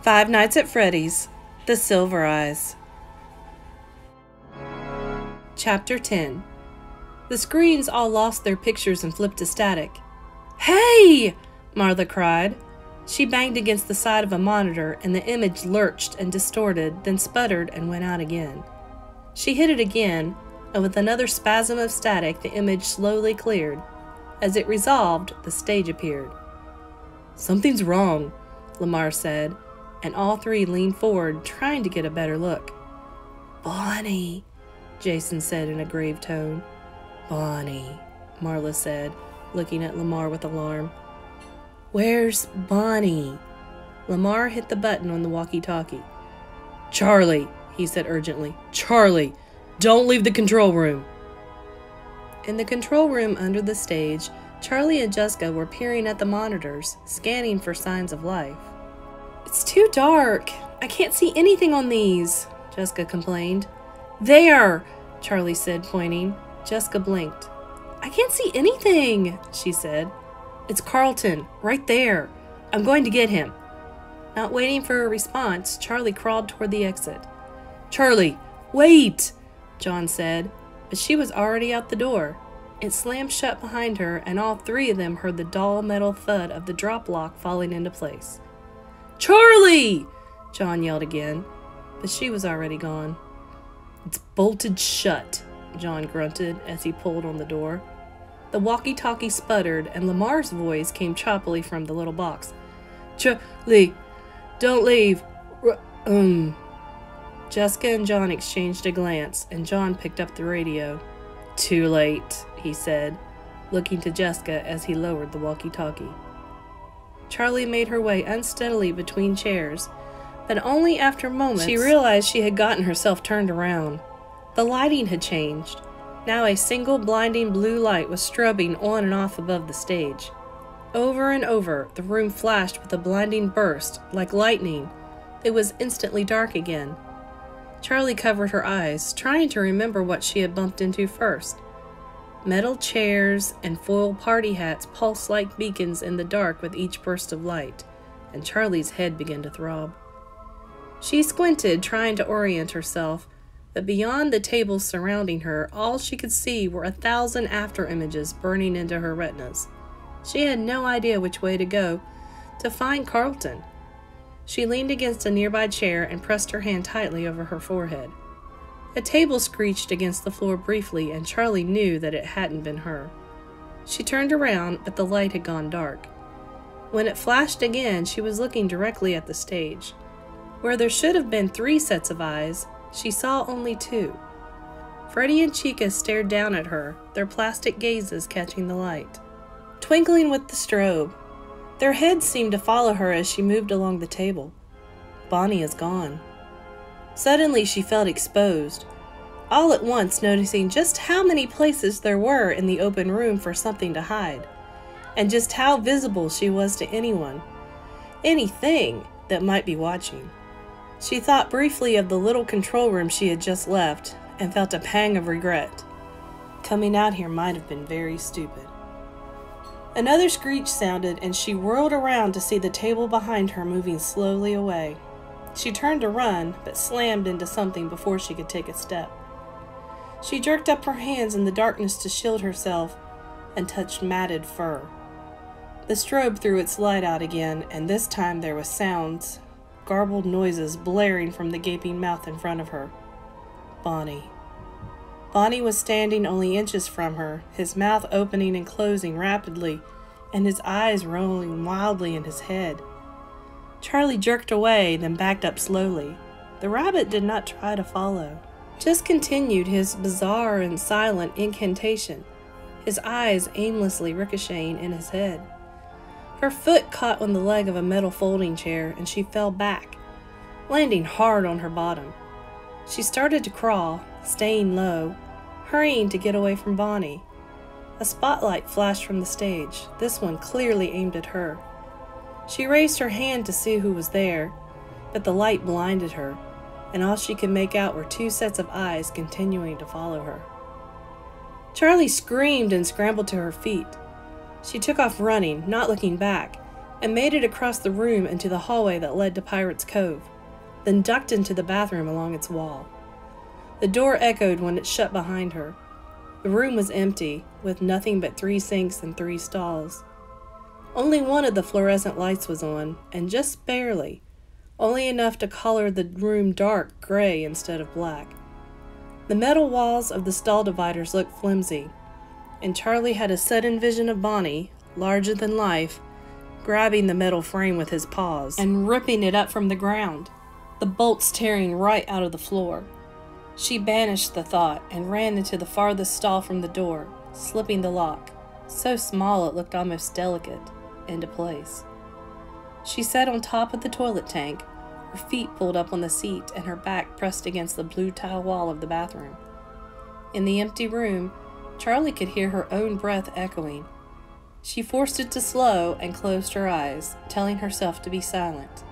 Five Nights at Freddy's, The Silver Eyes. Chapter 10. The screens all lost their pictures and flipped to static. "Hey!" Marla cried. She banged against the side of a monitor and the image lurched and distorted, then sputtered and went out again. She hit it again, and with another spasm of static, the image slowly cleared. As it resolved, the stage appeared. "Something's wrong," Lamar said, and all three leaned forward, trying to get a better look. "Bonnie," Jason said in a grave tone. "Bonnie," Marla said, looking at Lamar with alarm. "Where's Bonnie?" Lamar hit the button on the walkie-talkie. "Charlie," he said urgently. "Charlie, don't leave the control room." In the control room under the stage, Charlie and Jessica were peering at the monitors, scanning for signs of life. "It's too dark. I can't see anything on these," Jessica complained. "There," Charlie said, pointing. Jessica blinked. "I can't see anything," she said. "It's Carlton, right there. I'm going to get him." Not waiting for a response, Charlie crawled toward the exit. "Charlie, wait!" John said, but she was already out the door. It slammed shut behind her, and all three of them heard the dull metal thud of the drop lock falling into place. "Charlie!" John yelled again, but she was already gone. "It's bolted shut," John grunted as he pulled on the door. The walkie-talkie sputtered, and Lamar's voice came choppily from the little box. "Charlie, don't leave. Jessica and John exchanged a glance, and John picked up the radio. "Too late," he said, looking to Jessica as he lowered the walkie-talkie. Charlie made her way unsteadily between chairs, but only after moments she realized she had gotten herself turned around. The lighting had changed. Now a single blinding blue light was strobing on and off above the stage. Over and over, the room flashed with a blinding burst, like lightning. It was instantly dark again. Charlie covered her eyes, trying to remember what she had bumped into first. Metal chairs and foil party hats pulsed like beacons in the dark with each burst of light, and Charlie's head began to throb. She squinted, trying to orient herself, but beyond the tables surrounding her, all she could see were 1,000 after-images burning into her retinas. She had no idea which way to go to find Carlton. She leaned against a nearby chair and pressed her hand tightly over her forehead. A table screeched against the floor briefly, and Charlie knew that it hadn't been her. She turned around, but the light had gone dark. When it flashed again, she was looking directly at the stage. Where there should have been 3 sets of eyes, she saw only 2. Freddy and Chica stared down at her, their plastic gazes catching the light. Twinkling with the strobe, their heads seemed to follow her as she moved along the table. Bonnie is gone. Suddenly she felt exposed, all at once noticing just how many places there were in the open room for something to hide, and just how visible she was to anyone, anything that might be watching. She thought briefly of the little control room she had just left, and felt a pang of regret. Coming out here might have been very stupid. Another screech sounded, and she whirled around to see the table behind her moving slowly away. She turned to run, but slammed into something before she could take a step. She jerked up her hands in the darkness to shield herself, and touched matted fur. The strobe threw its light out again, and this time there was sounds, garbled noises blaring from the gaping mouth in front of her. Bonnie. Bonnie was standing only inches from her, his mouth opening and closing rapidly, and his eyes rolling wildly in his head. Charlie jerked away, then backed up slowly. The rabbit did not try to follow, just continued his bizarre and silent incantation, his eyes aimlessly ricocheting in his head. Her foot caught on the leg of a metal folding chair, and she fell back, landing hard on her bottom. She started to crawl, staying low, hurrying to get away from Bonnie. A spotlight flashed from the stage, this one clearly aimed at her. She raised her hand to see who was there, but the light blinded her, and all she could make out were 2 sets of eyes continuing to follow her. Charlie screamed and scrambled to her feet. She took off running, not looking back, and made it across the room into the hallway that led to Pirate's Cove, then ducked into the bathroom along its wall. The door echoed when it shut behind her. The room was empty, with nothing but 3 sinks and 3 stalls. Only one of the fluorescent lights was on, and just barely, only enough to color the room dark gray instead of black. The metal walls of the stall dividers looked flimsy, and Charlie had a sudden vision of Bonnie, larger than life, grabbing the metal frame with his paws and ripping it up from the ground, the bolts tearing right out of the floor. She banished the thought and ran into the farthest stall from the door, slipping the lock, so small it looked almost delicate, into place. She sat on top of the toilet tank, her feet pulled up on the seat and her back pressed against the blue tile wall of the bathroom. In the empty room, Charlie could hear her own breath echoing. She forced it to slow and closed her eyes, telling herself to be silent,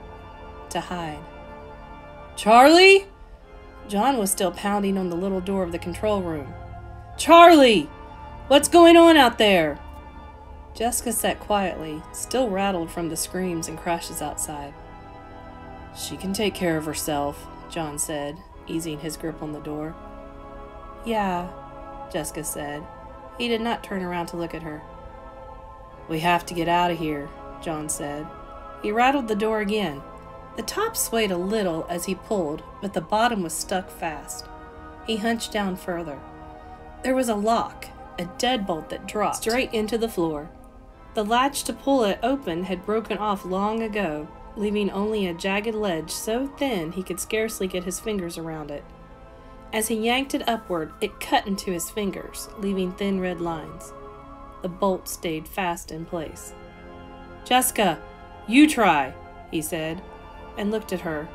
to hide. "Charlie?" John was still pounding on the little door of the control room. "Charlie! What's going on out there?" Jessica sat quietly, still rattled from the screams and crashes outside. "She can take care of herself," John said, easing his grip on the door. "Yeah," Jessica said. He did not turn around to look at her. "We have to get out of here," John said. He rattled the door again. The top swayed a little as he pulled, but the bottom was stuck fast. He hunched down further. There was a lock, a deadbolt that dropped straight into the floor. The latch to pull it open had broken off long ago, leaving only a jagged ledge so thin he could scarcely get his fingers around it. As he yanked it upward, it cut into his fingers, leaving thin red lines. The bolt stayed fast in place. "Jessica, you try," he said, and looked at her.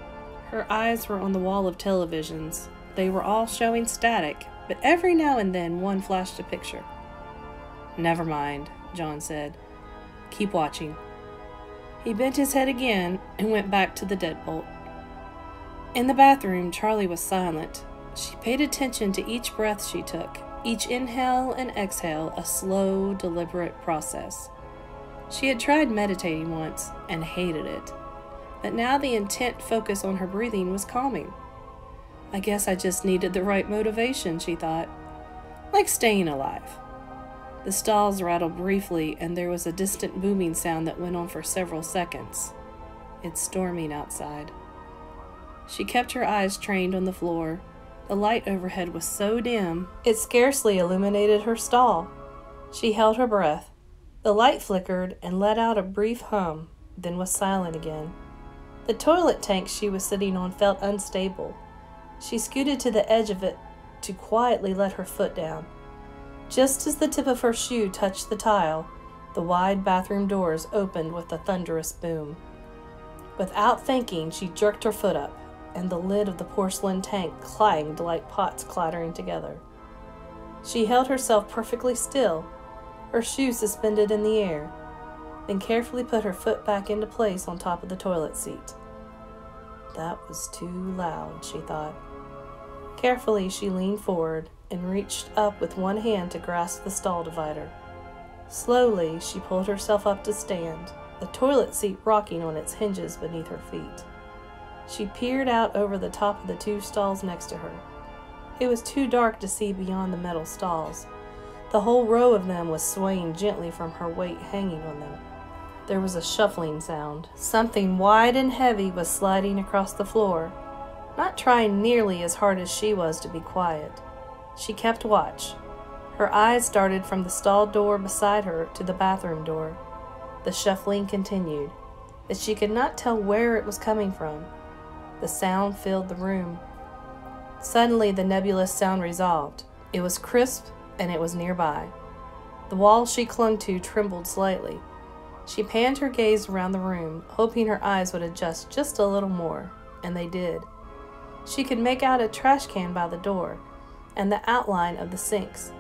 Her eyes were on the wall of televisions. They were all showing static, but every now and then one flashed a picture. "Never mind," John said. "Keep watching." He bent his head again and went back to the deadbolt. In the bathroom, Charlie was silent. She paid attention to each breath she took, each inhale and exhale a slow, deliberate process. She had tried meditating once and hated it, but now the intent focus on her breathing was calming. "I guess I just needed the right motivation," she thought. "Like staying alive." The stalls rattled briefly, and there was a distant booming sound that went on for several seconds. "It's storming outside." She kept her eyes trained on the floor. The light overhead was so dim, it scarcely illuminated her stall. She held her breath. The light flickered and let out a brief hum, then was silent again. The toilet tank she was sitting on felt unstable. She scooted to the edge of it to quietly let her foot down. Just as the tip of her shoe touched the tile, the wide bathroom doors opened with a thunderous boom. Without thinking, she jerked her foot up, and the lid of the porcelain tank clanged like pots clattering together. She held herself perfectly still, her shoe suspended in the air, then carefully put her foot back into place on top of the toilet seat. That was too loud, she thought. Carefully, she leaned forward and reached up with one hand to grasp the stall divider. Slowly, she pulled herself up to stand, the toilet seat rocking on its hinges beneath her feet. She peered out over the top of the 2 stalls next to her. It was too dark to see beyond the metal stalls. The whole row of them was swaying gently from her weight hanging on them. There was a shuffling sound. Something wide and heavy was sliding across the floor, not trying nearly as hard as she was to be quiet. She kept watch. Her eyes darted from the stall door beside her to the bathroom door. The shuffling continued, but she could not tell where it was coming from. The sound filled the room. Suddenly, the nebulous sound resolved. It was crisp, and it was nearby. The wall she clung to trembled slightly. She panned her gaze around the room, hoping her eyes would adjust just a little more, and they did. She could make out a trash can by the door, and the outline of the sinks.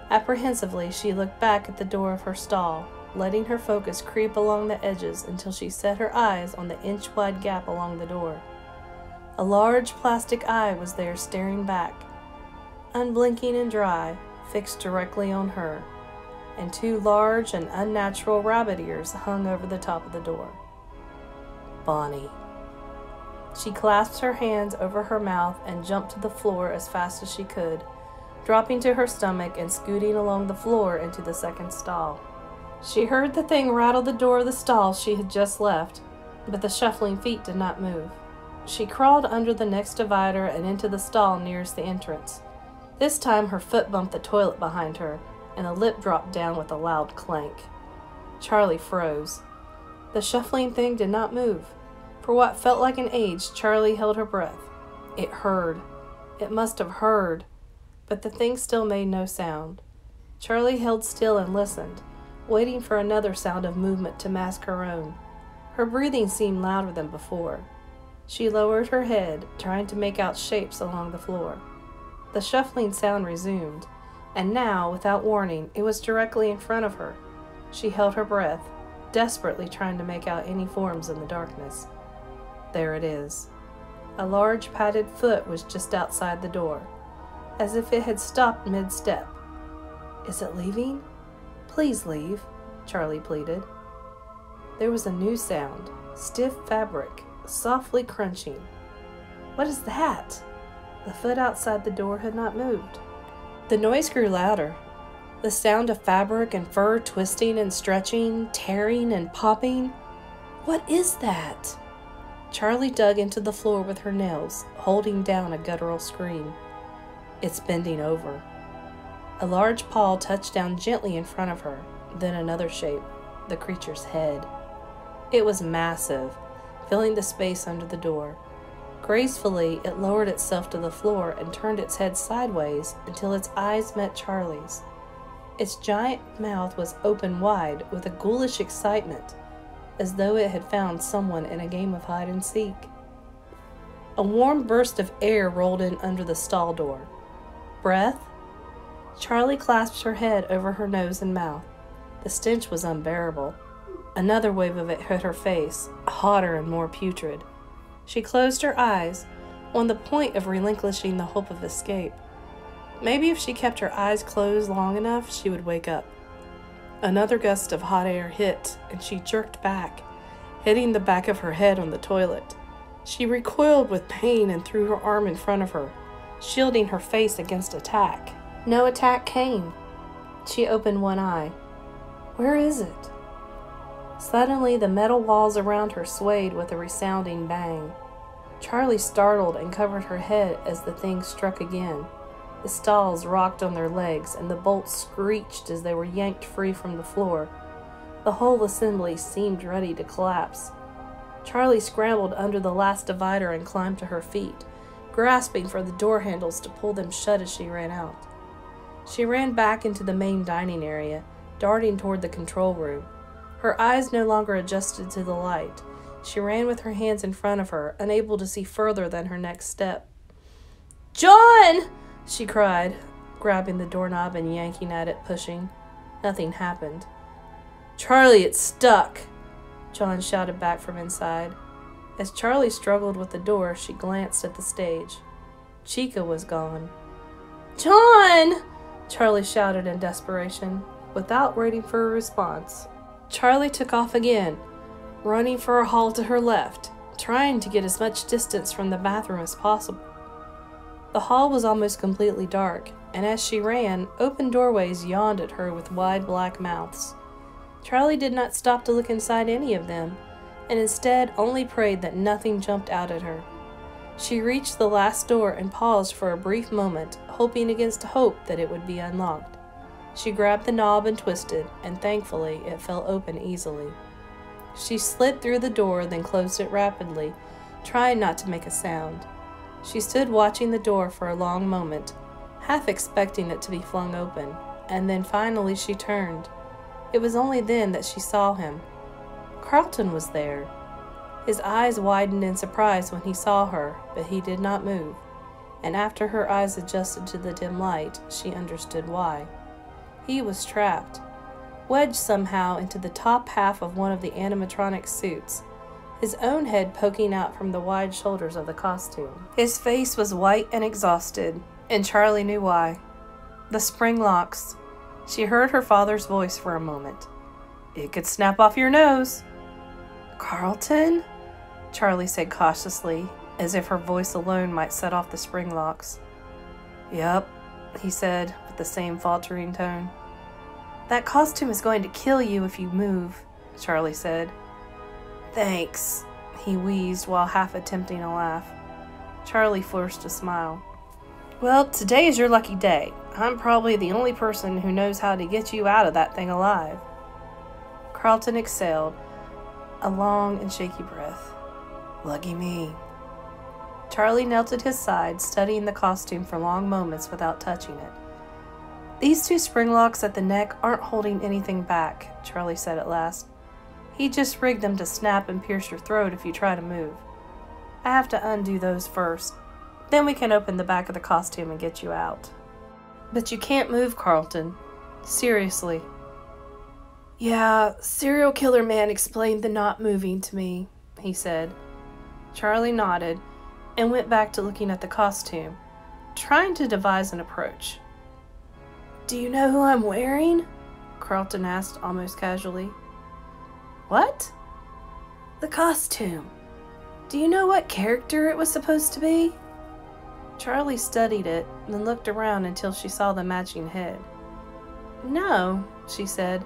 Apprehensively, she looked back at the door of her stall, letting her focus creep along the edges until she set her eyes on the inch-wide gap along the door. A large plastic eye was there staring back, unblinking and dry, fixed directly on her, and 2 large and unnatural rabbit ears hung over the top of the door. Bonnie. She clasped her hands over her mouth and jumped to the floor as fast as she could, dropping to her stomach and scooting along the floor into the second stall. She heard the thing rattle the door of the stall she had just left, but the shuffling feet did not move. She crawled under the next divider and into the stall nearest the entrance. This time her foot bumped the toilet behind her, and the lip dropped down with a loud clank. Charlie froze. The shuffling thing did not move. For what felt like an age, Charlie held her breath. It heard. It must have heard. But the thing still made no sound. Charlie held still and listened, waiting for another sound of movement to mask her own. Her breathing seemed louder than before. She lowered her head, trying to make out shapes along the floor. The shuffling sound resumed, and now, without warning, it was directly in front of her. She held her breath, desperately trying to make out any forms in the darkness. There it is. A large padded foot was just outside the door, as if it had stopped mid-step. Is it leaving? Please leave, Charlie pleaded. There was a new sound, stiff fabric, softly crunching. What is that? The foot outside the door had not moved. The noise grew louder. The sound of fabric and fur twisting and stretching, tearing and popping. What is that? Charlie dug into the floor with her nails, holding down a guttural scream. It's bending over. A large paw touched down gently in front of her, then another shape, the creature's head. It was massive, filling the space under the door. Gracefully, it lowered itself to the floor and turned its head sideways until its eyes met Charlie's. Its giant mouth was open wide with a ghoulish excitement, as though it had found someone in a game of hide-and-seek. A warm burst of air rolled in under the stall door. Breath? Charlie clasped her head over her nose and mouth. The stench was unbearable. Another wave of it hit her face, hotter and more putrid. She closed her eyes, on the point of relinquishing the hope of escape. Maybe if she kept her eyes closed long enough, she would wake up. Another gust of hot air hit, and she jerked back, hitting the back of her head on the toilet. She recoiled with pain and threw her arm in front of her, shielding her face against attack. No attack came. She opened one eye. Where is it? Suddenly, the metal walls around her swayed with a resounding bang. Charlie startled and covered her head as the thing struck again. The stalls rocked on their legs, and the bolts screeched as they were yanked free from the floor. The whole assembly seemed ready to collapse. Charlie scrambled under the last divider and climbed to her feet, grasping for the door handles to pull them shut as she ran out. She ran back into the main dining area, darting toward the control room. Her eyes no longer adjusted to the light. She ran with her hands in front of her, unable to see further than her next step. "John!" she cried, grabbing the doorknob and yanking at it, pushing. Nothing happened. "Charlie, it's stuck!" John shouted back from inside. As Charlie struggled with the door, she glanced at the stage. Chica was gone. "John!" Charlie shouted in desperation. Without waiting for a response, Charlie took off again, running for a hall to her left, trying to get as much distance from the bathroom as possible. The hall was almost completely dark, and as she ran, open doorways yawned at her with wide black mouths. Charlie did not stop to look inside any of them, and instead only prayed that nothing jumped out at her. She reached the last door and paused for a brief moment, hoping against hope that it would be unlocked. She grabbed the knob and twisted, and thankfully it fell open easily. She slid through the door, then closed it rapidly, trying not to make a sound. She stood watching the door for a long moment, half expecting it to be flung open, and then finally she turned. It was only then that she saw him. Carlton was there. His eyes widened in surprise when he saw her, but he did not move, and after her eyes adjusted to the dim light, she understood why. He was trapped, wedged somehow into the top half of one of the animatronic suits, his own head poking out from the wide shoulders of the costume. His face was white and exhausted, and Charlie knew why. The spring locks. She heard her father's voice for a moment. "It could snap off your nose." "Carlton?" Charlie said cautiously, as if her voice alone might set off the spring locks. "Yep," he said, with the same faltering tone. "That costume is going to kill you if you move," Charlie said. "Thanks," he wheezed while half attempting a laugh. Charlie forced a smile. "Well, today is your lucky day. I'm probably the only person who knows how to get you out of that thing alive." Carlton exhaled a long and shaky breath. "Lucky me." Charlie knelt at his side, studying the costume for long moments without touching it. "These two spring locks at the neck aren't holding anything back," Charlie said at last. "He just rigged them to snap and pierce your throat if you try to move. I have to undo those first. Then we can open the back of the costume and get you out." "But you can't move, Carlton. Seriously." "Yeah, serial killer man explained the not moving to me," he said. Charlie nodded and went back to looking at the costume, trying to devise an approach. "Do you know who I'm wearing?" Carlton asked almost casually. "What?" "The costume. Do you know what character it was supposed to be?" Charlie studied it, then looked around until she saw the matching head. "No," she said.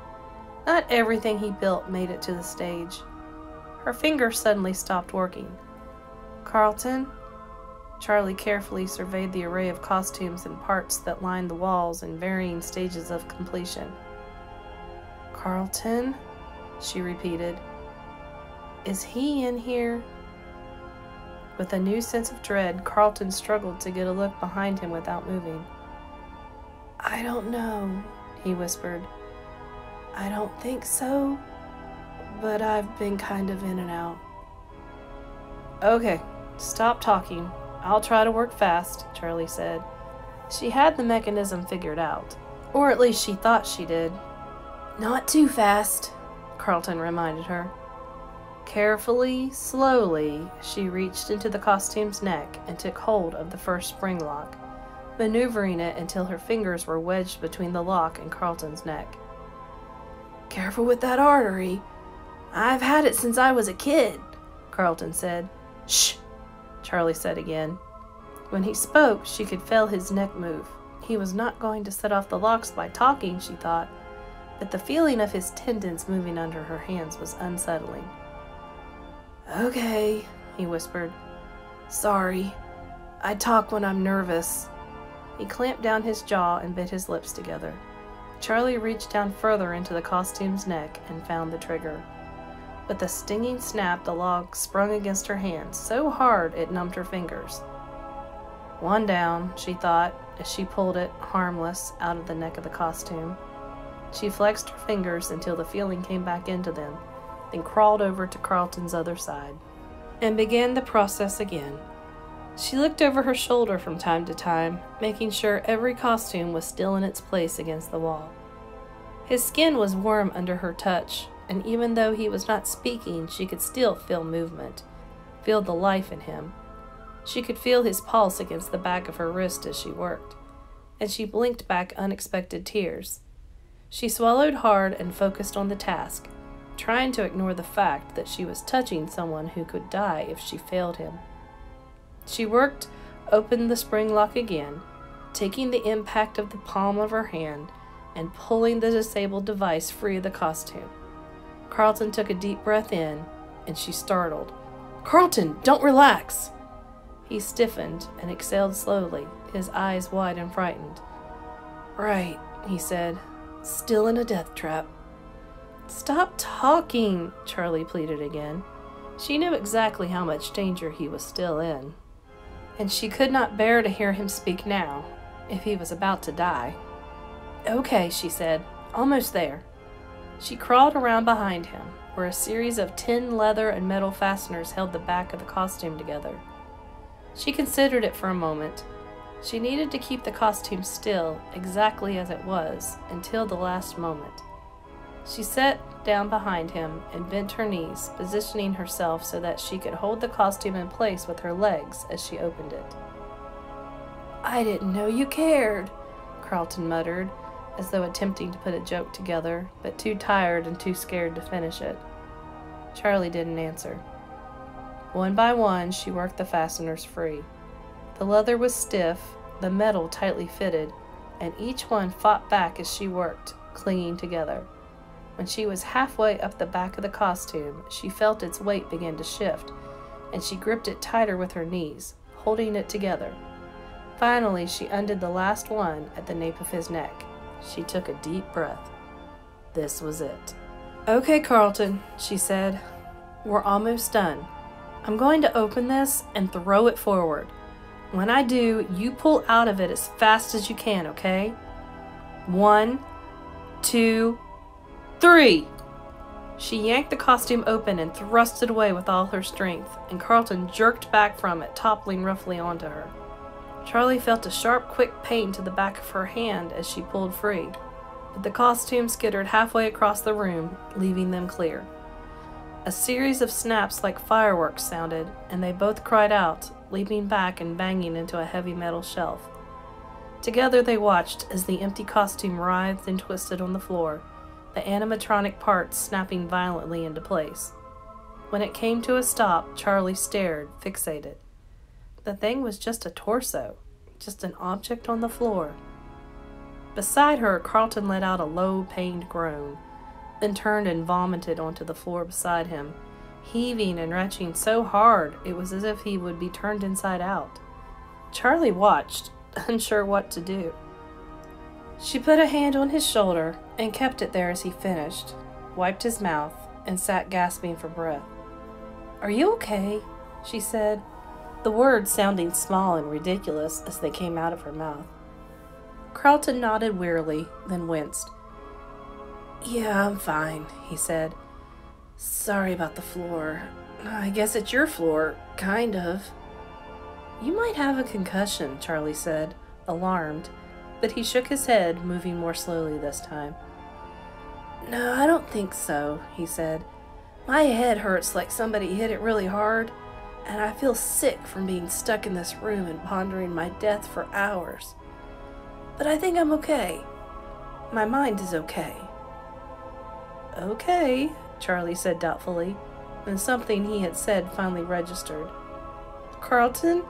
"Not everything he built made it to the stage." Her fingers suddenly stopped working. "Carlton?" Charlie carefully surveyed the array of costumes and parts that lined the walls in varying stages of completion. "Carlton?" she repeated. "Is he in here?" With a new sense of dread, Carlton struggled to get a look behind him without moving. "I don't know," he whispered. "I don't think so, but I've been kind of in and out." "Okay, stop talking. I'll try to work fast," Charlie said. She had the mechanism figured out, or at least she thought she did. "Not too fast," Carlton reminded her. Carefully, slowly, she reached into the costume's neck and took hold of the first spring lock, maneuvering it until her fingers were wedged between the lock and Carlton's neck. "Careful with that artery. I've had it since I was a kid," Carlton said. "Shh," Charlie said again. When he spoke, she could feel his neck move. He was not going to set off the locks by talking, she thought, but the feeling of his tendons moving under her hands was unsettling. "Okay," he whispered. "Sorry. I talk when I'm nervous." He clamped down his jaw and bit his lips together. Charlie reached down further into the costume's neck and found the trigger. With a stinging snap, the lock sprung against her hand so hard it numbed her fingers. "One down," she thought, as she pulled it, harmless, out of the neck of the costume. She flexed her fingers until the feeling came back into them, then crawled over to Carlton's other side and began the process again. She looked over her shoulder from time to time, making sure every costume was still in its place against the wall. His skin was warm under her touch, and even though he was not speaking, she could still feel movement, feel the life in him. She could feel his pulse against the back of her wrist as she worked, and she blinked back unexpected tears. She swallowed hard and focused on the task, trying to ignore the fact that she was touching someone who could die if she failed him. She worked, opened the spring lock again, taking the impact of the palm of her hand and pulling the disabled device free of the costume. Carlton took a deep breath in, and she startled. "Carlton, don't relax!" He stiffened and exhaled slowly, his eyes wide and frightened. "Right," he said, "still in a death trap." "Stop talking," Charlie pleaded again. She knew exactly how much danger he was still in, and she could not bear to hear him speak now, if he was about to die. "Okay," she said, "almost there." She crawled around behind him, where a series of tin, leather, and metal fasteners held the back of the costume together. She considered it for a moment. She needed to keep the costume still, exactly as it was, until the last moment. She sat down behind him and bent her knees, positioning herself so that she could hold the costume in place with her legs as she opened it. "I didn't know you cared," Carlton muttered, as though attempting to put a joke together, but too tired and too scared to finish it. Charlie didn't answer. One by one, she worked the fasteners free. The leather was stiff, the metal tightly fitted, and each one fought back as she worked, clinging together. When she was halfway up the back of the costume, she felt its weight begin to shift, and she gripped it tighter with her knees, holding it together. Finally, she undid the last one at the nape of his neck. She took a deep breath. This was it. "Okay, Carlton," she said. "We're almost done. I'm going to open this and throw it forward. When I do, you pull out of it as fast as you can, okay? 1, 2, 3. She yanked the costume open and thrust it away with all her strength, and Carlton jerked back from it, toppling roughly onto her. Charlie felt a sharp, quick pain to the back of her hand as she pulled free, but the costume skittered halfway across the room, leaving them clear. A series of snaps like fireworks sounded, and they both cried out, leaping back and banging into a heavy metal shelf. Together they watched as the empty costume writhed and twisted on the floor, the animatronic parts snapping violently into place. When it came to a stop, Charlie stared, fixated. The thing was just a torso, just an object on the floor. Beside her, Carlton let out a low, pained groan, then turned and vomited onto the floor beside him, heaving and retching so hard it was as if he would be turned inside out. Charlie watched, unsure what to do. She put a hand on his shoulder and kept it there as he finished, wiped his mouth, and sat gasping for breath. "Are you okay?" she said, the words sounding small and ridiculous as they came out of her mouth. Carlton nodded wearily, then winced. "Yeah, I'm fine," he said. "Sorry about the floor. I guess it's your floor, kind of." "You might have a concussion," Charlie said, alarmed, but he shook his head, moving more slowly this time. "No, I don't think so," he said. "My head hurts like somebody hit it really hard, and I feel sick from being stuck in this room and pondering my death for hours. But I think I'm okay. My mind is okay." "Okay," Charlie said doubtfully, and something he had said finally registered. "Carlton,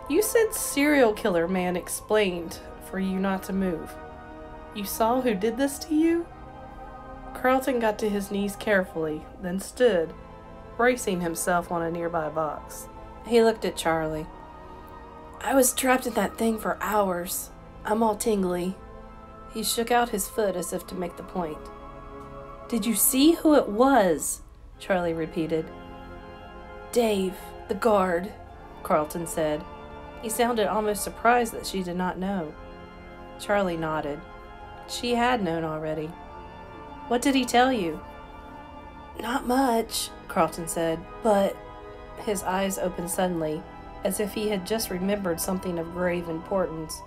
you said serial killer man explained for you not to move. You saw who did this to you?" Carlton got to his knees carefully, then stood, bracing himself on a nearby box. He looked at Charlie. "I was trapped in that thing for hours. I'm all tingly." He shook out his foot as if to make the point. "Did you see who it was?" Charlie repeated. "Dave, the guard," Carlton said. He sounded almost surprised that she did not know. Charlie nodded. She had known already. "What did he tell you?" "Not much," Carlton said, "but—" His eyes opened suddenly, as if he had just remembered something of grave importance.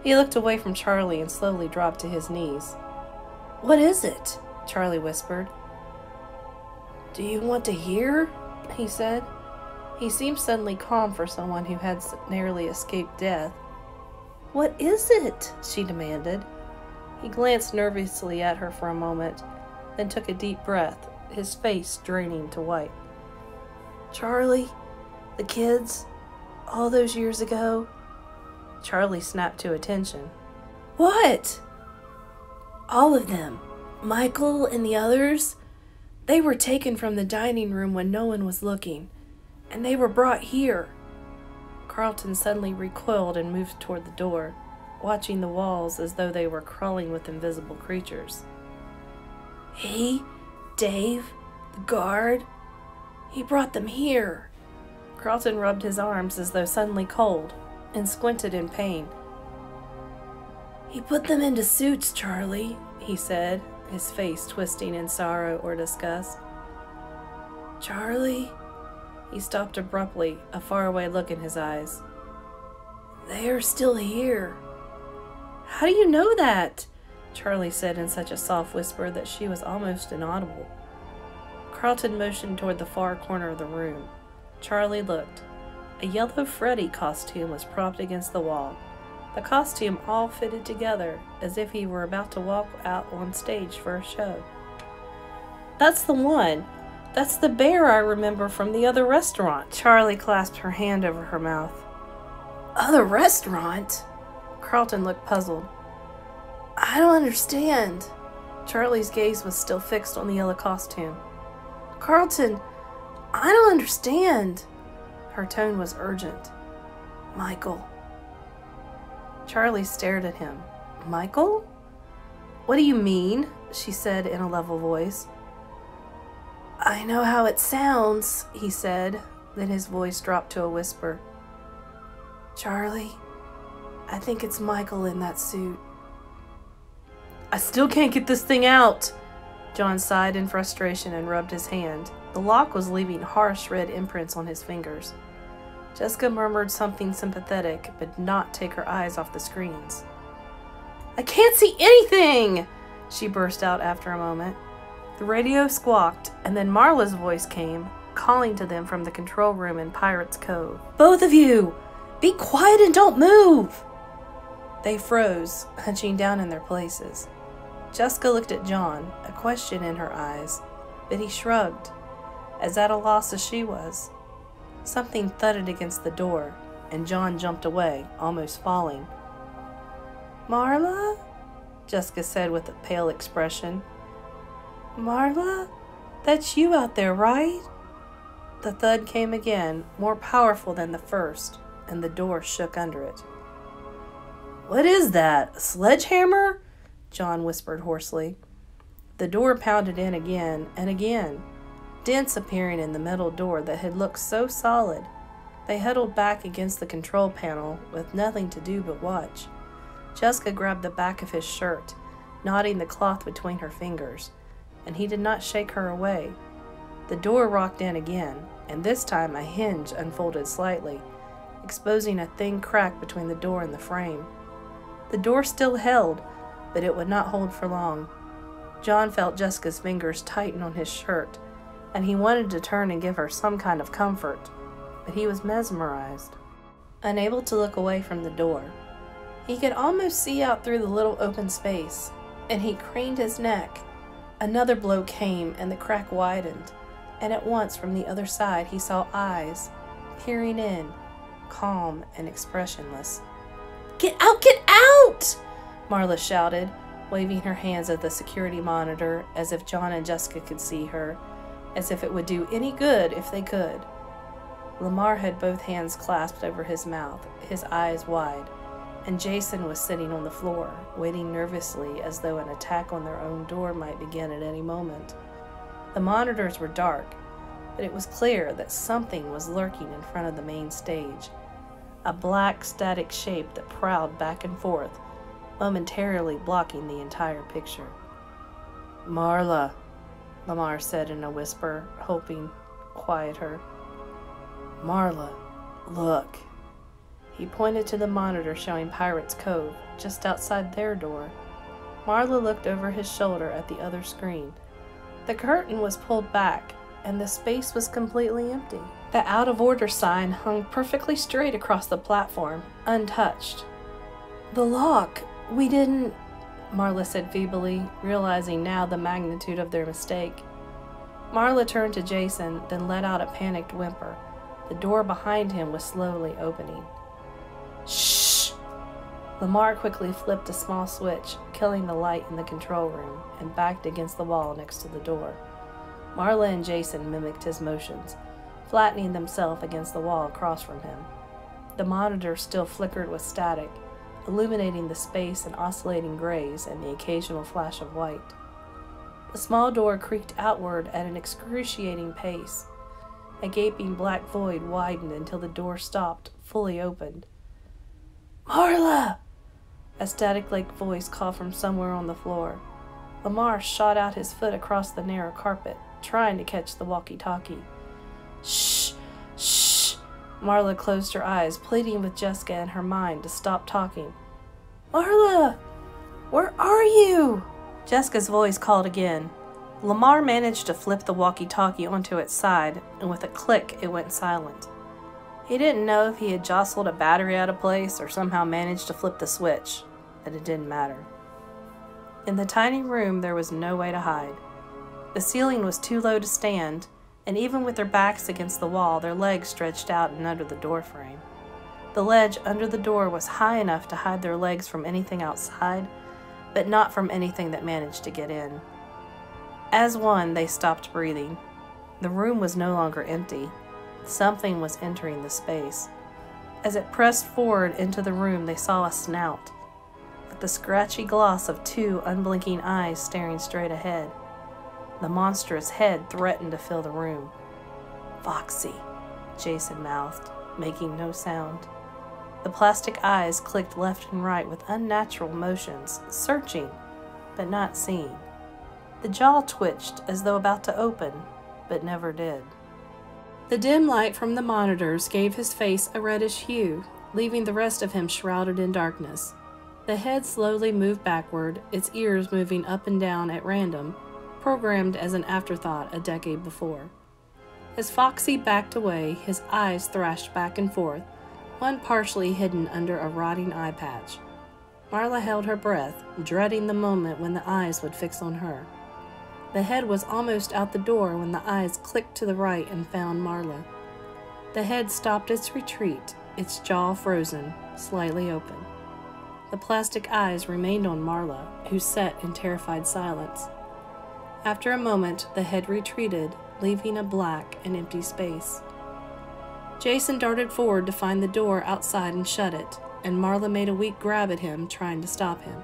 He looked away from Charlie and slowly dropped to his knees. "What is it?" Charlie whispered. "Do you want to hear?" he said. He seemed suddenly calm for someone who had narrowly escaped death. "What is it?" she demanded. He glanced nervously at her for a moment, then took a deep breath, his face draining to white. "Charlie, the kids, all those years ago." Charlie snapped to attention. "What?" "All of them. Michael and the others. They were taken from the dining room when no one was looking, and they were brought here." Carlton suddenly recoiled and moved toward the door, watching the walls as though they were crawling with invisible creatures. "He, Dave, the guard, he brought them here." Carlton rubbed his arms as though suddenly cold, and squinted in pain. "He put them into suits, Charlie," he said, his face twisting in sorrow or disgust. "Charlie," he stopped abruptly, a faraway look in his eyes. "They are still here." "How do you know that?" Charlie said in such a soft whisper that she was almost inaudible. Carlton motioned toward the far corner of the room. Charlie looked. A yellow Freddy costume was propped against the wall. The costume all fitted together, as if he were about to walk out on stage for a show. "That's the one! That's the bear I remember from the other restaurant." Charlie clasped her hand over her mouth. "Other restaurant?" Carlton looked puzzled. "I don't understand." Charlie's gaze was still fixed on the yellow costume. "Carlton, I don't understand." Her tone was urgent. "Michael." Charlie stared at him. "Michael? What do you mean?" she said in a level voice. "I know how it sounds," he said. Then his voice dropped to a whisper. "Charlie, I think it's Michael in that suit." "I still can't get this thing out." John sighed in frustration and rubbed his hand. The lock was leaving harsh red imprints on his fingers. Jessica murmured something sympathetic, but did not take her eyes off the screens. "I can't see anything!" she burst out after a moment. The radio squawked, and then Marla's voice came, calling to them from the control room in Pirate's Cove. "Both of you! Be quiet and don't move!" They froze, hunching down in their places. Jessica looked at John, a question in her eyes, but he shrugged, as at a loss as she was. Something thudded against the door, and John jumped away, almost falling. "Marla?" Jessica said with a pale expression. "Marla? That's you out there, right?" The thud came again, more powerful than the first, and the door shook under it. "What is that? A sledgehammer?" John whispered hoarsely. The door pounded in again and again, dents appearing in the metal door that had looked so solid. They huddled back against the control panel with nothing to do but watch. Jessica grabbed the back of his shirt, knotting the cloth between her fingers, and he did not shake her away. The door rocked in again, and this time a hinge unfolded slightly, exposing a thin crack between the door and the frame. The door still held, but it would not hold for long. John felt Jessica's fingers tighten on his shirt, and he wanted to turn and give her some kind of comfort, but he was mesmerized. Unable to look away from the door, he could almost see out through the little open space, and he craned his neck. Another blow came, and the crack widened, and at once from the other side he saw eyes, peering in, calm and expressionless. "Get out! Get out!" Marla shouted, waving her hands at the security monitor as if John and Jessica could see her, as if it would do any good if they could. Lamar had both hands clasped over his mouth, his eyes wide, and Jason was sitting on the floor, waiting nervously as though an attack on their own door might begin at any moment. The monitors were dark, but it was clear that something was lurking in front of the main stage, a black static shape that prowled back and forth, momentarily blocking the entire picture. "Marla," Lamar said in a whisper, hoping to quiet her. "Marla, look." He pointed to the monitor showing Pirate's Cove, just outside their door. Marla looked over his shoulder at the other screen. The curtain was pulled back, and the space was completely empty. The out-of-order sign hung perfectly straight across the platform, untouched. "The lock! We didn't..." Marla said feebly, realizing now the magnitude of their mistake. Marla turned to Jason, then let out a panicked whimper. The door behind him was slowly opening. "Shh!" Lamar quickly flipped a small switch, killing the light in the control room, and backed against the wall next to the door. Marla and Jason mimicked his motions, flattening themselves against the wall across from him. The monitor still flickered with static, illuminating the space in oscillating grays and the occasional flash of white. The small door creaked outward at an excruciating pace. A gaping black void widened until the door stopped, fully opened. "Marla!" A static-like voice called from somewhere on the floor. Lamar shot out his foot across the narrow carpet, trying to catch the walkie-talkie. "Shh! Shh!" Marla closed her eyes, pleading with Jessica in her mind to stop talking. "Marla! Where are you?" Jessica's voice called again. Lamar managed to flip the walkie-talkie onto its side, and with a click it went silent. He didn't know if he had jostled a battery out of place or somehow managed to flip the switch, but it didn't matter. In the tiny room, there was no way to hide. The ceiling was too low to stand, and even with their backs against the wall, their legs stretched out and under the door frame. The ledge under the door was high enough to hide their legs from anything outside, but not from anything that managed to get in. As one, they stopped breathing. The room was no longer empty. Something was entering the space. As it pressed forward into the room, they saw a snout, with the scratchy gloss of two unblinking eyes staring straight ahead. The monstrous head threatened to fill the room. "Foxy," Jason mouthed, making no sound. The plastic eyes clicked left and right with unnatural motions, searching, but not seeing. The jaw twitched as though about to open, but never did. The dim light from the monitors gave his face a reddish hue, leaving the rest of him shrouded in darkness. The head slowly moved backward, its ears moving up and down at random, programmed as an afterthought a decade before. As Foxy backed away, his eyes thrashed back and forth, one partially hidden under a rotting eye patch. Marla held her breath, dreading the moment when the eyes would fix on her. The head was almost out the door when the eyes clicked to the right and found Marla. The head stopped its retreat, its jaw frozen, slightly open. The plastic eyes remained on Marla, who sat in terrified silence. After a moment, the head retreated, leaving a black and empty space. Jason darted forward to find the door outside and shut it, and Marla made a weak grab at him, trying to stop him.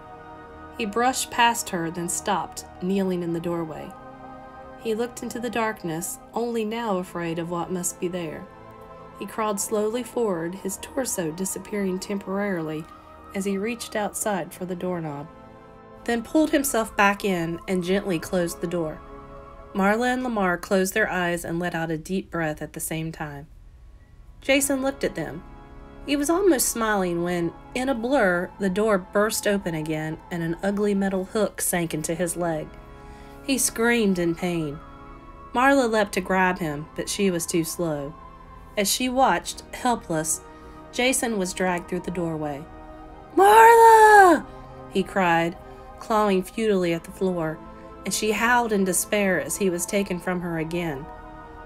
He brushed past her, then stopped, kneeling in the doorway. He looked into the darkness, only now afraid of what must be there. He crawled slowly forward, his torso disappearing temporarily as he reached outside for the doorknob, then pulled himself back in and gently closed the door. Marla and Lamar closed their eyes and let out a deep breath at the same time. Jason looked at them. He was almost smiling when, in a blur, the door burst open again and an ugly metal hook sank into his leg. He screamed in pain. Marla leapt to grab him, but she was too slow. As she watched, helpless, Jason was dragged through the doorway. "Marla!" he cried, clawing futilely at the floor, and she howled in despair as he was taken from her again.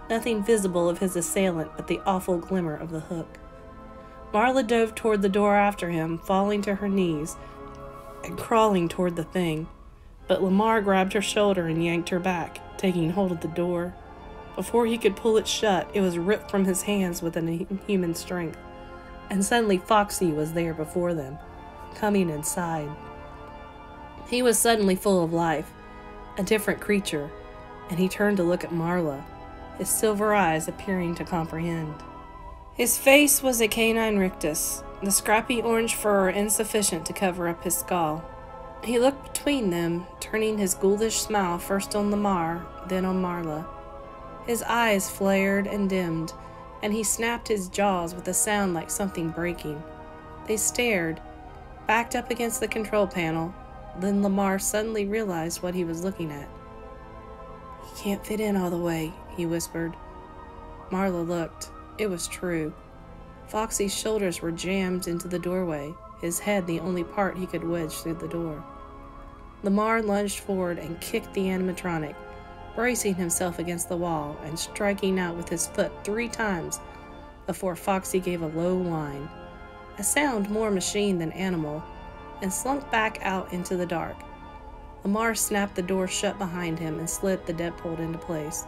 Nothing visible of his assailant but the awful glimmer of the hook. Marla dove toward the door after him, falling to her knees and crawling toward the thing. But Lamar grabbed her shoulder and yanked her back, taking hold of the door. Before he could pull it shut, it was ripped from his hands with an inhuman strength. And suddenly Foxy was there before them, coming inside. He was suddenly full of life, a different creature, and he turned to look at Marla, his silver eyes appearing to comprehend. His face was a canine rictus, the scrappy orange fur insufficient to cover up his skull. He looked between them, turning his ghoulish smile first on Lamar, then on Marla. His eyes flared and dimmed, and he snapped his jaws with a sound like something breaking. They stared, backed up against the control panel. Then Lamar suddenly realized what he was looking at. "He can't fit in all the way," he whispered. Marla looked. It was true. Foxy's shoulders were jammed into the doorway, his head the only part he could wedge through the door. Lamar lunged forward and kicked the animatronic, bracing himself against the wall and striking out with his foot 3 times before Foxy gave a low whine, a sound more machine than animal, and slunk back out into the dark. Lamar snapped the door shut behind him and slid the deadbolt into place.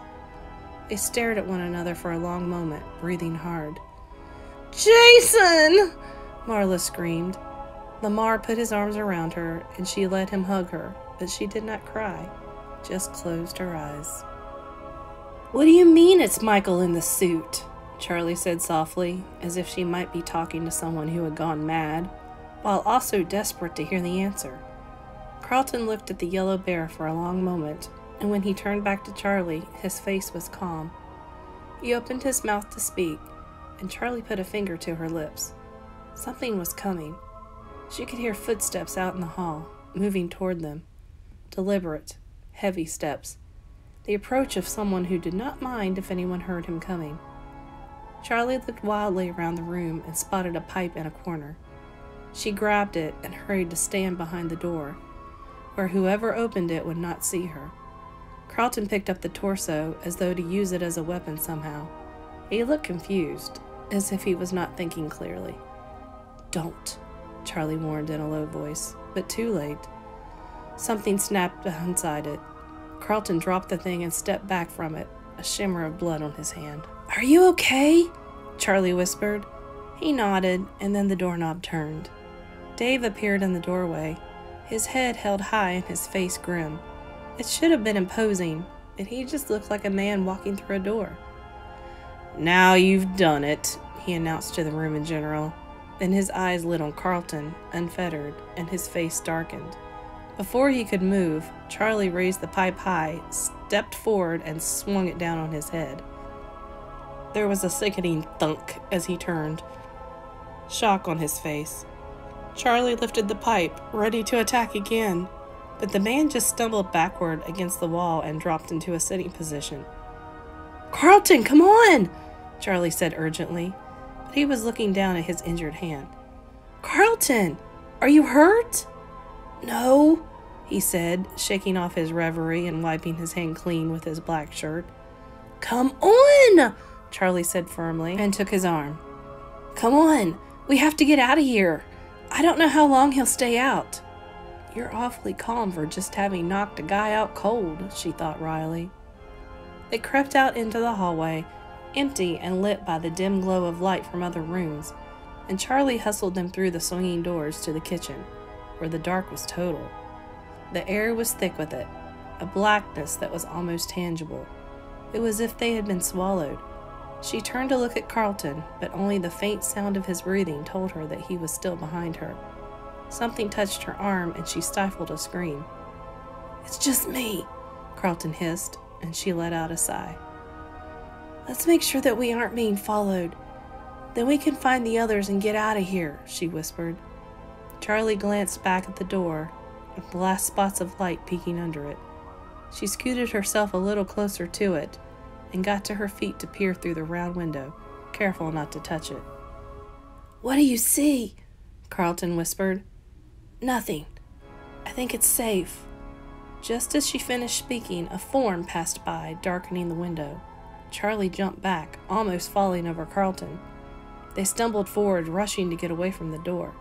They stared at one another for a long moment, breathing hard. "Jason!" Marla screamed. Lamar put his arms around her, and she let him hug her, but she did not cry, just closed her eyes. "What do you mean it's Michael in the suit?" Charlie said softly, as if she might be talking to someone who had gone mad, while also desperate to hear the answer. Carlton looked at the yellow bear for a long moment, and when he turned back to Charlie, his face was calm. He opened his mouth to speak, and Charlie put a finger to her lips. Something was coming. She could hear footsteps out in the hall, moving toward them. Deliberate, heavy steps. The approach of someone who did not mind if anyone heard him coming. Charlie looked wildly around the room and spotted a pipe in a corner. She grabbed it and hurried to stand behind the door, where whoever opened it would not see her. Carlton picked up the torso as though to use it as a weapon somehow. He looked confused, as if he was not thinking clearly. "Don't," Charlie warned in a low voice, but too late. Something snapped inside it. Carlton dropped the thing and stepped back from it, a shimmer of blood on his hand. "Are you okay?" Charlie whispered. He nodded, and then the doorknob turned. Dave appeared in the doorway, his head held high and his face grim. It should have been imposing, but he just looked like a man walking through a door. "Now you've done it," he announced to the room in general. Then his eyes lit on Carlton, unfettered, and his face darkened. Before he could move, Charlie raised the pipe high, stepped forward, and swung it down on his head. There was a sickening thunk as he turned, shock on his face. Charlie lifted the pipe, ready to attack again, but the man just stumbled backward against the wall and dropped into a sitting position. "Carlton, come on!" Charlie said urgently, but he was looking down at his injured hand. "Carlton, are you hurt?" "No," he said, shaking off his reverie and wiping his hand clean with his black shirt. "Come on!" Charlie said firmly, and took his arm. "Come on, we have to get out of here. I don't know how long he'll stay out." "You're awfully calm for just having knocked a guy out cold," she thought wryly. They crept out into the hallway, empty and lit by the dim glow of light from other rooms, and Charlie hustled them through the swinging doors to the kitchen, where the dark was total. The air was thick with it, a blackness that was almost tangible. It was as if they had been swallowed. She turned to look at Carlton, but only the faint sound of his breathing told her that he was still behind her. Something touched her arm, and she stifled a scream. "It's just me," Carlton hissed, and she let out a sigh. "Let's make sure that we aren't being followed. Then we can find the others and get out of here," she whispered. Charlie glanced back at the door, with the last spots of light peeking under it. She scooted herself a little closer to it, and got to her feet to peer through the round window, careful not to touch it. "What do you see?" Carlton whispered. "Nothing. I think it's safe." Just as she finished speaking, a form passed by, darkening the window. Charlie jumped back, almost falling over Carlton. They stumbled forward, rushing to get away from the door.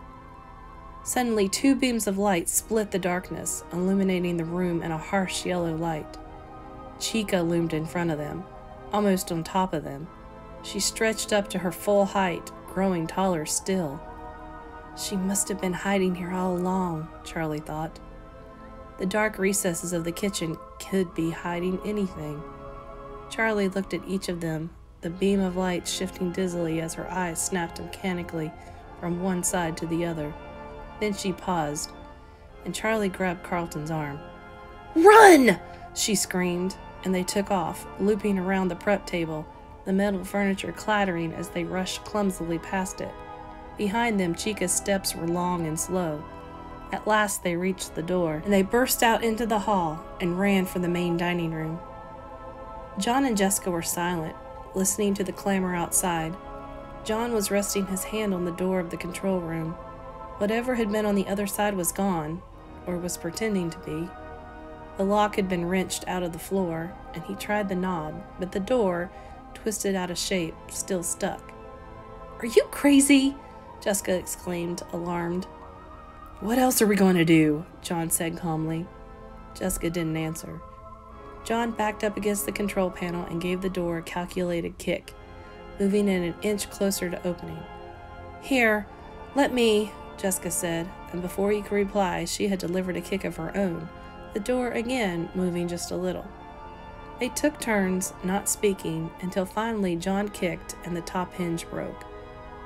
Suddenly, two beams of light split the darkness, illuminating the room in a harsh yellow light. Chica loomed in front of them, almost on top of them. She stretched up to her full height, growing taller still. She must have been hiding here all along, Charlie thought. The dark recesses of the kitchen could be hiding anything. Charlie looked at each of them, the beam of light shifting dizzily as her eyes snapped mechanically from one side to the other. Then she paused, and Charlie grabbed Carlton's arm. "Run!" she screamed, and they took off, looping around the prep table, the metal furniture clattering as they rushed clumsily past it. Behind them, Chica's steps were long and slow. At last they reached the door, and they burst out into the hall and ran for the main dining room. John and Jessica were silent, listening to the clamor outside. John was resting his hand on the door of the control room. Whatever had been on the other side was gone, or was pretending to be. The lock had been wrenched out of the floor, and he tried the knob, but the door, twisted out of shape, still stuck. "Are you crazy?" Jessica exclaimed, alarmed. "What else are we going to do?" John said calmly. Jessica didn't answer. John backed up against the control panel and gave the door a calculated kick, moving it an inch closer to opening. "Here, let me," Jessica said, and before he could reply, she had delivered a kick of her own, the door again moving just a little. They took turns, not speaking, until finally John kicked and the top hinge broke.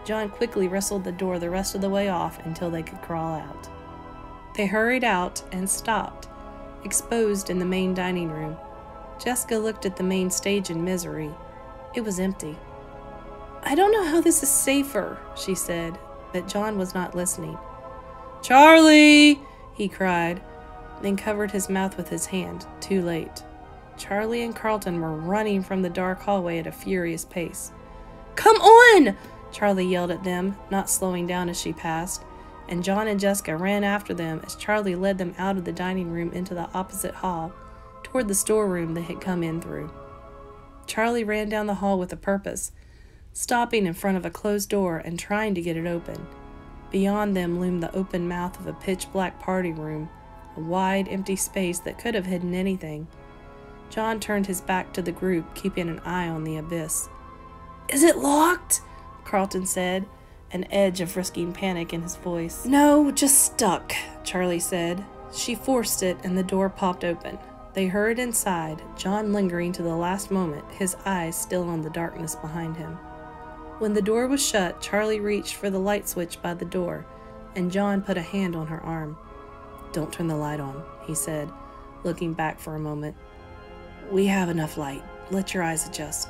John quickly wrestled the door the rest of the way off until they could crawl out. They hurried out and stopped, exposed in the main dining room. Jessica looked at the main stage in misery. It was empty. "I don't know how this is safer," she said, but John was not listening. "Charlie!" he cried, then covered his mouth with his hand, too late. Charlie and Carlton were running from the dark hallway at a furious pace. Come on!" Charlie yelled at them, not slowing down as she passed, and John and Jessica ran after them as Charlie led them out of the dining room into the opposite hall, toward the storeroom they had come in through. Charlie ran down the hall with a purpose, stopping in front of a closed door and trying to get it open. Beyond them loomed the open mouth of a pitch-black party room, a wide, empty space that could have hidden anything. John turned his back to the group, keeping an eye on the abyss. "Is it locked?" Carlton said, an edge of risking panic in his voice. "No, just stuck," Charlie said. She forced it, and the door popped open. They hurried inside, John lingering to the last moment, his eyes still on the darkness behind him. When the door was shut, Charlie reached for the light switch by the door, and John put a hand on her arm. "Don't turn the light on," he said, looking back for a moment. "We have enough light. Let your eyes adjust."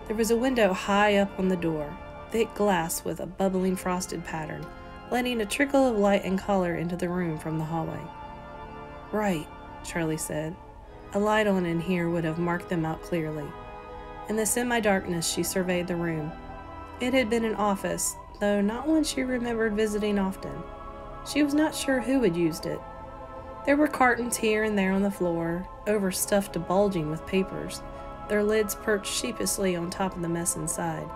There was a window high up on the door, thick glass with a bubbling frosted pattern, letting a trickle of light and color into the room from the hallway. "Right," Charlie said. A light on in here would have marked them out clearly. In the semi-darkness, she surveyed the room. It had been an office, though not one she remembered visiting often. She was not sure who had used it. There were cartons here and there on the floor, overstuffed to bulging with papers, their lids perched sheepishly on top of the mess inside.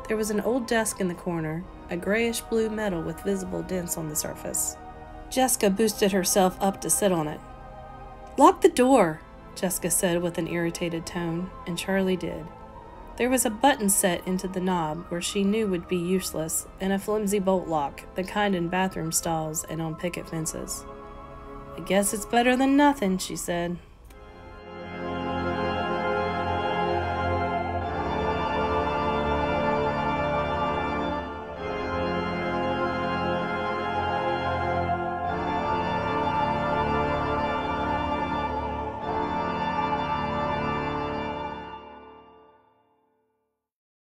There was an old desk in the corner, a grayish-blue metal with visible dents on the surface. Jessica boosted herself up to sit on it. "Lock the door," Jessica said with an irritated tone, and Charlie did. There was a button set into the knob where she knew would be useless, and a flimsy bolt lock, the kind in bathroom stalls and on picket fences. "I guess it's better than nothing," she said.